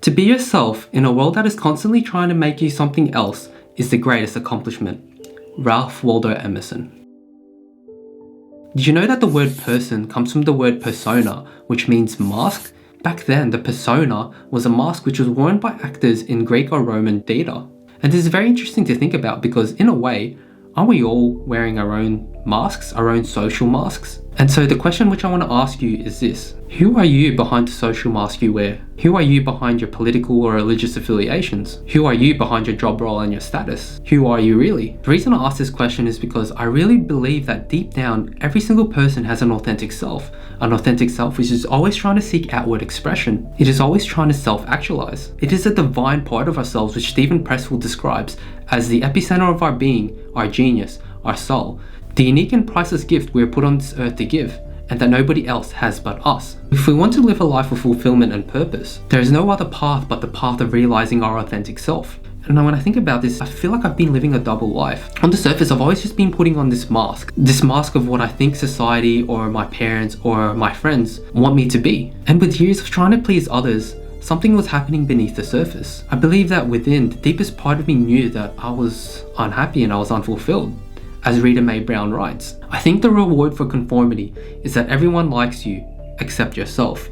To be yourself in a world that is constantly trying to make you something else is the greatest accomplishment. Ralph Waldo Emerson. Did you know that the word person comes from the word persona, which means mask? Back then, the persona was a mask which was worn by actors in Greek or Roman theatre. And this is very interesting to think about because in a way, aren't we all wearing our own masks, our own social masks? And so the question which I want to ask you is this: who are you behind the social mask you wear? Who are you behind your political or religious affiliations? Who are you behind your job role and your status? Who are you really? The reason I ask this question is because I really believe that deep down, every single person has an authentic self which is always trying to seek outward expression. It is always trying to self-actualize. It is a divine part of ourselves which Stephen Pressfield describes as the epicenter of our being, our genius, our soul, the unique and priceless gift we are put on this earth to give, and that nobody else has but us. If we want to live a life of fulfillment and purpose, there is no other path but the path of realizing our authentic self. And when I think about this, I feel like I've been living a double life. On the surface, I've always just been putting on this mask of what I think society or my parents or my friends want me to be. And with years of trying to please others, something was happening beneath the surface. I believe that within, the deepest part of me knew that I was unhappy and I was unfulfilled. As Rita Mae Brown writes, I think the reward for conformity is that everyone likes you except yourself.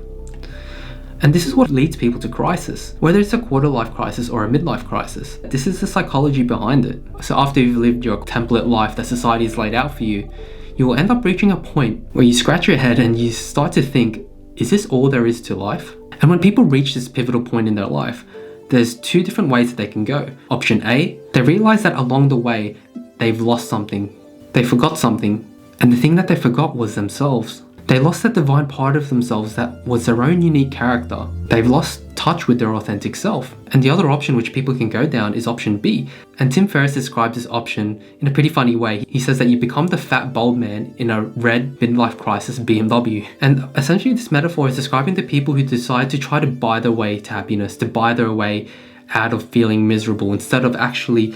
And this is what leads people to crisis, whether it's a quarter-life crisis or a midlife crisis. This is the psychology behind it. So after you've lived your template life that society has laid out for you, you will end up reaching a point where you scratch your head and you start to think, is this all there is to life? And when people reach this pivotal point in their life, there's two different ways that they can go. Option A, they realize that along the way, they've lost something. They forgot something. And the thing that they forgot was themselves. They lost that divine part of themselves that was their own unique character. They've lost touch with their authentic self. And the other option which people can go down is option B. And Tim Ferriss describes this option in a pretty funny way. He says that you become the fat bald man in a red midlife crisis BMW. And essentially this metaphor is describing the people who decide to try to buy their way to happiness, to buy their way out of feeling miserable instead of actually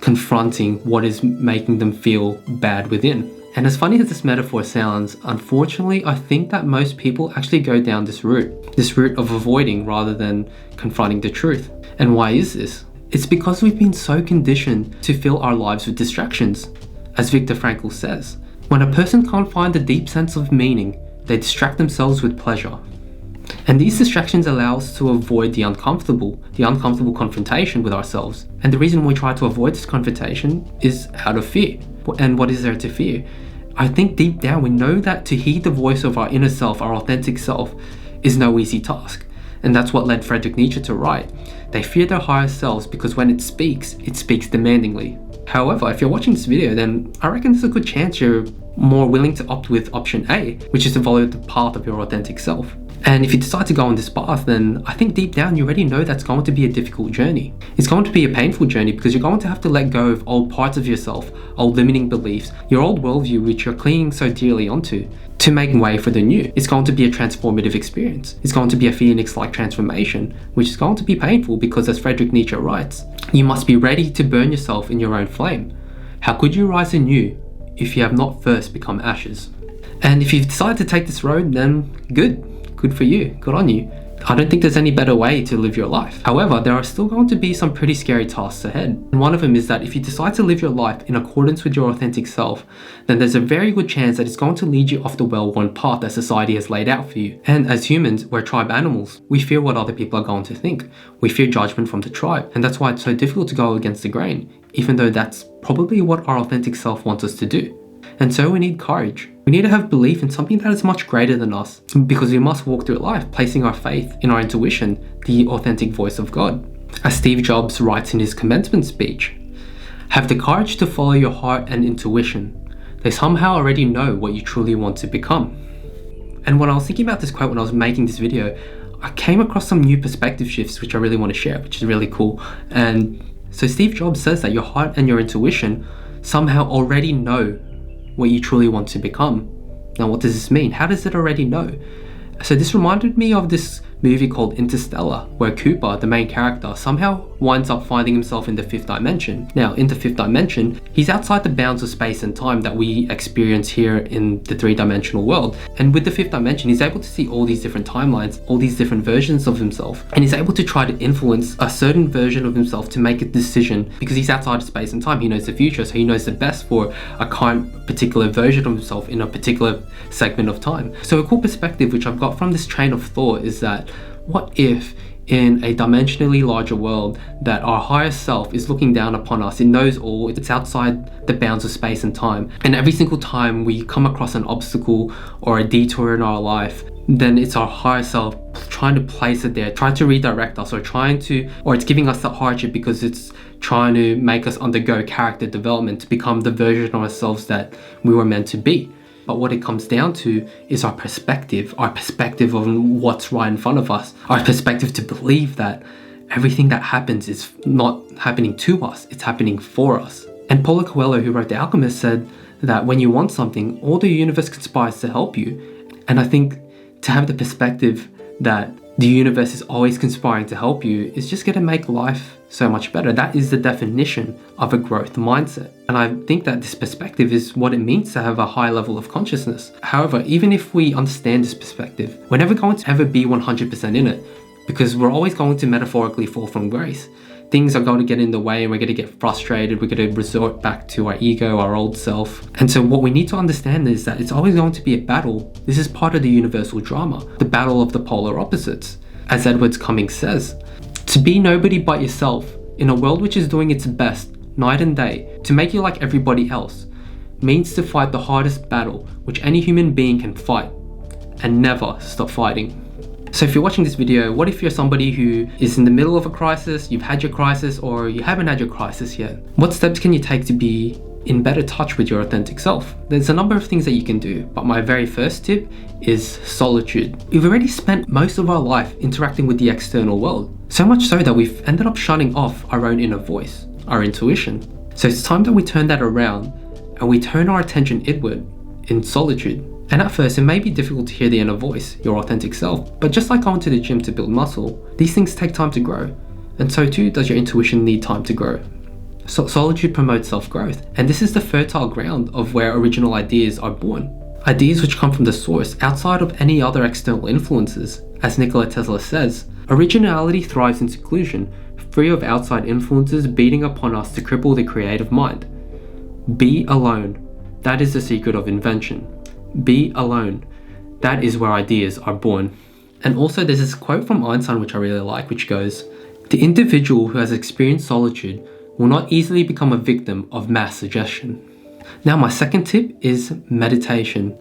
confronting what is making them feel bad within. And as funny as this metaphor sounds, unfortunately, I think that most people actually go down this route of avoiding rather than confronting the truth. And why is this? It's because we've been so conditioned to fill our lives with distractions. As Viktor Frankl says, when a person can't find a deep sense of meaning, they distract themselves with pleasure. And these distractions allow us to avoid the uncomfortable confrontation with ourselves. And the reason we try to avoid this confrontation is out of fear. And what is there to fear? I think deep down we know that to heed the voice of our inner self, our authentic self, is no easy task. And that's what led Friedrich Nietzsche to write, they fear their higher selves because when it speaks demandingly. However, if you're watching this video, then I reckon there's a good chance you're more willing to opt with option A, which is to follow the path of your authentic self. And if you decide to go on this path, then I think deep down you already know that's going to be a difficult journey. It's going to be a painful journey because you're going to have to let go of old parts of yourself, old limiting beliefs, your old worldview which you're clinging so dearly onto, to make way for the new. It's going to be a transformative experience. It's going to be a phoenix-like transformation, which is going to be painful because, as Friedrich Nietzsche writes, you must be ready to burn yourself in your own flame. How could you rise anew if you have not first become ashes? And if you've decided to take this road, then good for you, good on you. I don't think there's any better way to live your life. However, there are still going to be some pretty scary tasks ahead. And one of them is that if you decide to live your life in accordance with your authentic self, then there's a very good chance that it's going to lead you off the well-worn path that society has laid out for you. And as humans, we're tribe animals. We fear what other people are going to think. We fear judgment from the tribe. And that's why it's so difficult to go against the grain, even though that's probably what our authentic self wants us to do. And so we need courage. We need to have belief in something that is much greater than us, because we must walk through life placing our faith in our intuition, the authentic voice of God. As Steve Jobs writes in his commencement speech, have the courage to follow your heart and intuition. They somehow already know what you truly want to become. And when I was thinking about this quote when I was making this video, I came across some new perspective shifts which I really want to share, which is really cool. And so Steve Jobs says that your heart and your intuition somehow already know what you truly want to become. Now, what does this mean? How does it already know? So this reminded me of this movie called Interstellar, where Cooper, the main character, somehow winds up finding himself in the fifth dimension. Now, in the fifth dimension, he's outside the bounds of space and time that we experience here in the three-dimensional world. And with the fifth dimension, he's able to see all these different timelines, all these different versions of himself, and he's able to try to influence a certain version of himself to make a decision, because he's outside of space and time. He knows the future, so he knows the best for a particular version of himself in a particular segment of time. So a cool perspective which I've got from this train of thought is that, what if in a dimensionally larger world that our higher self is looking down upon us? It knows all, it's outside the bounds of space and time, and every single time we come across an obstacle or a detour in our life, then it's our higher self trying to place it there, trying to redirect us, or it's giving us that hardship because it's trying to make us undergo character development to become the version of ourselves that we were meant to be. But what it comes down to is our perspective on what's right in front of us, our perspective to believe that everything that happens is not happening to us, it's happening for us. And Paulo Coelho, who wrote The Alchemist, said that when you want something, all the universe conspires to help you. And I think to have the perspective that the universe is always conspiring to help you is just going to make life so much better. That is the definition of a growth mindset. And I think that this perspective is what it means to have a high level of consciousness. However, even if we understand this perspective, we're never going to ever be 100% in it, because we're always going to metaphorically fall from grace. Things are going to get in the way and we're going to get frustrated. We're going to resort back to our ego, our old self. And so what we need to understand is that it's always going to be a battle. This is part of the universal drama, the battle of the polar opposites. As Edwards Cummings says, to be nobody but yourself in a world which is doing its best night and day to make you like everybody else means to fight the hardest battle which any human being can fight, and never stop fighting. So if you're watching this video, what if you're somebody who is in the middle of a crisis, you've had your crisis, or you haven't had your crisis yet? What steps can you take to be in better touch with your authentic self? There's a number of things that you can do, but my very first tip is solitude. We've already spent most of our life interacting with the external world, so much so that we've ended up shutting off our own inner voice, our intuition. So it's time that we turn that around and we turn our attention inward in solitude. And at first, it may be difficult to hear the inner voice, your authentic self, but just like going to the gym to build muscle, these things take time to grow, and so too does your intuition need time to grow. So solitude promotes self-growth, and this is the fertile ground of where original ideas are born. Ideas which come from the source outside of any other external influences. As Nikola Tesla says, originality thrives in seclusion, free of outside influences beating upon us to cripple the creative mind. Be alone. That is the secret of invention. Be alone. That is where ideas are born. And also there's this quote from Einstein which I really like, which goes, "The individual who has experienced solitude will not easily become a victim of mass suggestion." Now my second tip is meditation.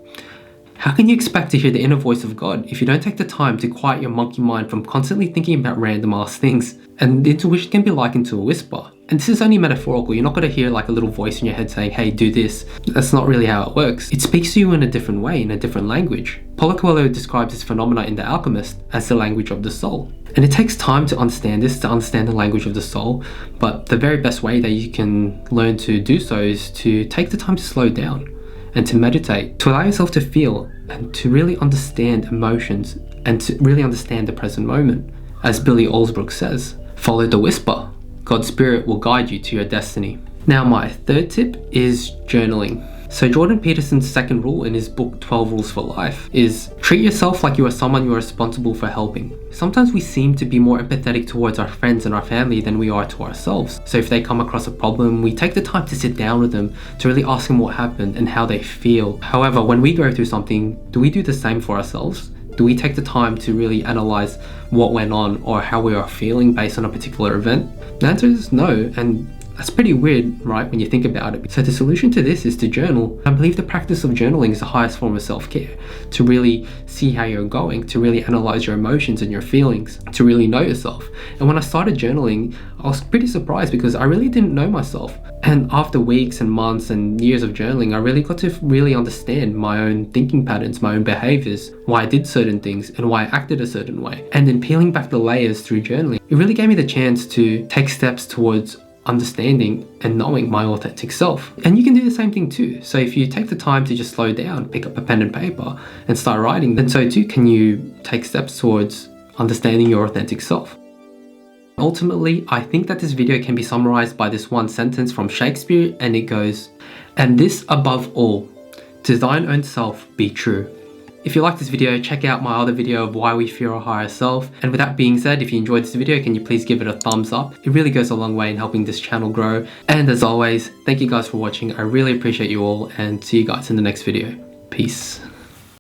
How can you expect to hear the inner voice of God if you don't take the time to quiet your monkey mind from constantly thinking about random ass things? And intuition can be likened to a whisper. And this is only metaphorical. You're not going to hear like a little voice in your head saying, hey, do this. That's not really how it works. It speaks to you in a different way, in a different language. Paulo Coelho describes this phenomena in The Alchemist as the language of the soul. And it takes time to understand this, to understand the language of the soul. But the very best way that you can learn to do so is to take the time to slow down and to meditate, to allow yourself to feel and to really understand emotions and to really understand the present moment. As Billy Alsbrook says, follow the whisper. God's spirit will guide you to your destiny. Now my third tip is journaling. So Jordan Peterson's second rule in his book 12 Rules for Life is treat yourself like you are someone you are responsible for helping. Sometimes we seem to be more empathetic towards our friends and our family than we are to ourselves. So if they come across a problem, we take the time to sit down with them to really ask them what happened and how they feel. However, when we go through something, do we do the same for ourselves? Do we take the time to really analyze what went on or how we are feeling based on a particular event? The answer is no, and that's pretty weird, right, when you think about it. So the solution to this is to journal. I believe the practice of journaling is the highest form of self-care, to really see how you're going, to really analyze your emotions and your feelings, to really know yourself. And when I started journaling, I was pretty surprised because I really didn't know myself. And after weeks and months and years of journaling, I really got to really understand my own thinking patterns, my own behaviors, why I did certain things and why I acted a certain way. And then peeling back the layers through journaling, it really gave me the chance to take steps towards understanding and knowing my authentic self. And you can do the same thing too. So if you take the time to just slow down, pick up a pen and paper and start writing, then so too can you take steps towards understanding your authentic self. Ultimately, I think that this video can be summarized by this one sentence from Shakespeare, and it goes, "And this above all, to thine own self be true." If you like this video, check out my other video of why we fear our higher self. And with that being said, if you enjoyed this video, can you please give it a thumbs up? It really goes a long way in helping this channel grow. And as always, thank you guys for watching. I really appreciate you all, and see you guys in the next video. Peace.